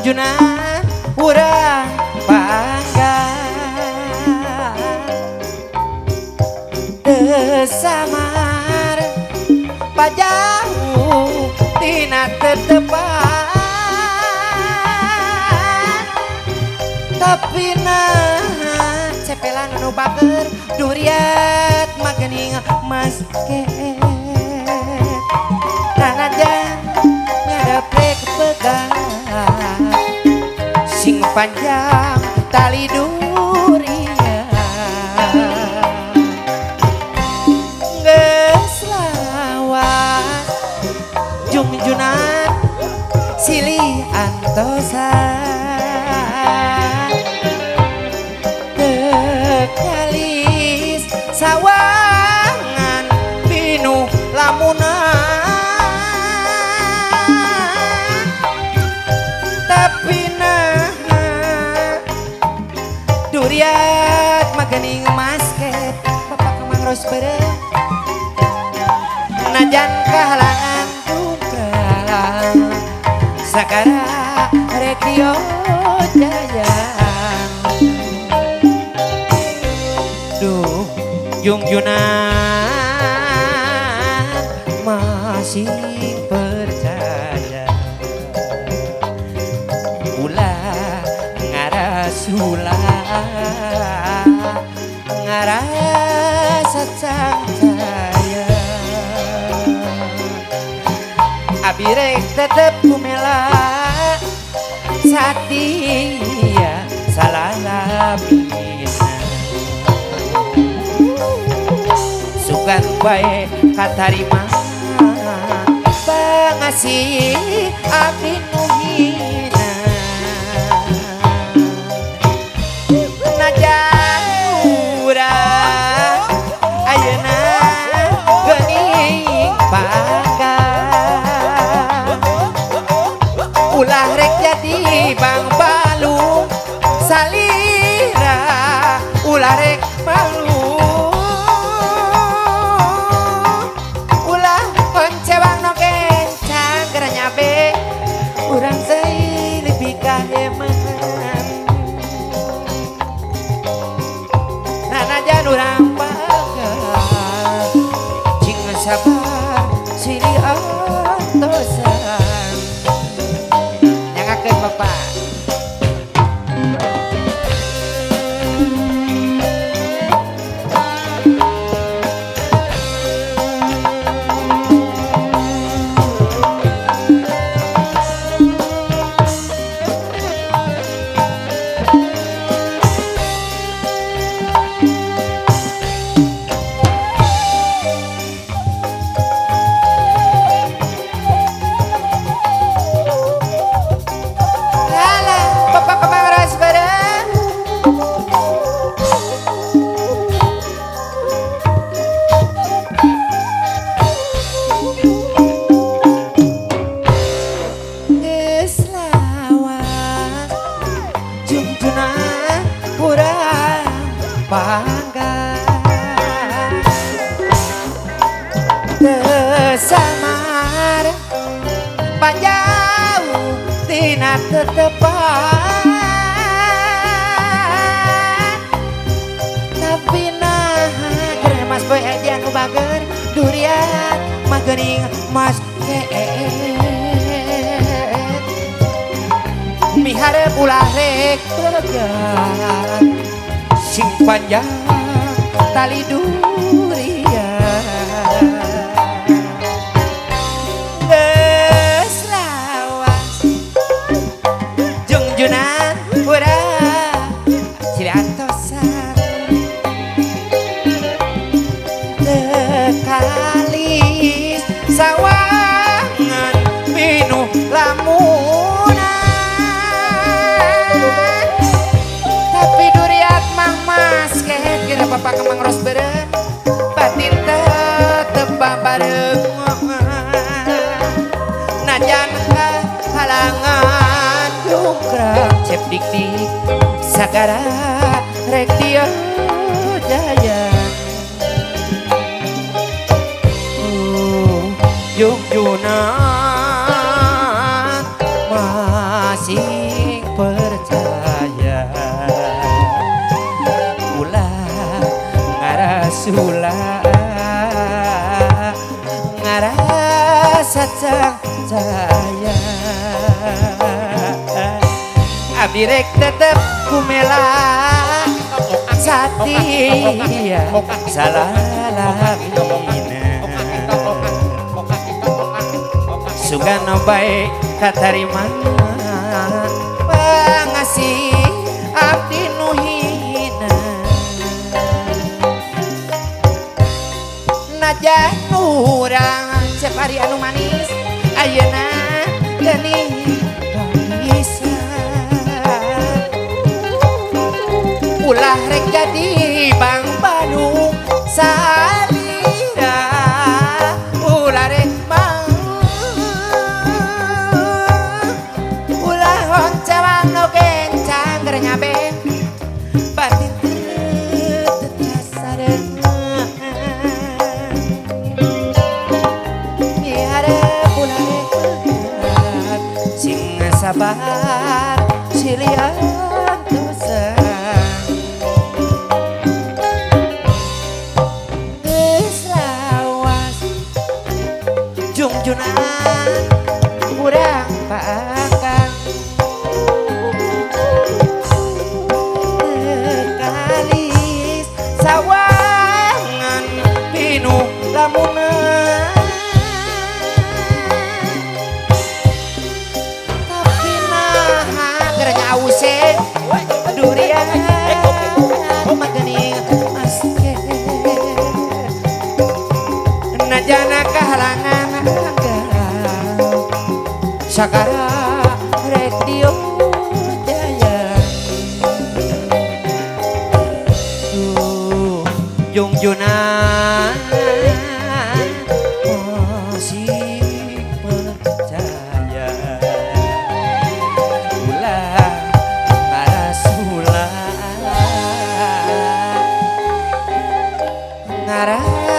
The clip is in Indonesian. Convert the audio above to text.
Junjunan urang panggang teu samar pajauh tina tetepan tapi nah cepelan nu bager duriat magening masket nanajan ngadep pegang sing panjang tali durian geus lawas junjunan silih antosan tekalis sawangan pinuh lamunan tapi nah duriat magening masket bapak kemang ros bereng najan kahalangan dungkang sakara rekio jayang duh junjunan masih percaya ulah ngarasulah ngarasa cangcaya abi rek tetep kumela satia salah labina sugan bae katarima pangasih abdi nu hina najan urang ayeuna geuning panggang ulah rek jadi bang balung salira ulah rek malu ulah poncewang no kencang geranya be urang teh lebih kaheman nanajan urang panggang cing sabar silih antosan nyangakeun bapak junjunan urang panggang teu samar pajauh tina tetepan tapi nah geus mas boy aja nu bager durian magening mas miharep ulah rek tegan sing panjang tali durian geus lawas junjunan urang silih antosan tekalis sawangan pinuh lamunan tapi duriat mah masket kira bapak kemang ros beren batin tetep bareng najan halangan dungkrak cep dik-dik sagara rek dia jayan junjunan masih percaya ulah ngarasula ngarasa cahaya abdi rek tetep kumela satia salalabina sugana bae katarima pangasih abdi nu hina najan urang cek ari anu manis ayeuna geuning bisa ulah rek jadi Bang Bandung salira ulah rek bang ulah honcawang no kencang gernya ben batin terasa dengan biar ulah rek berat sing sabar silian dosa Junjunan kurang pakan kalis sawangan pinu lamunan tapi naha gernya ause durian magening maske najana kahalangan Sakara Radio Jaya Jungjunan masih percaya ulah ngarasula ngarasa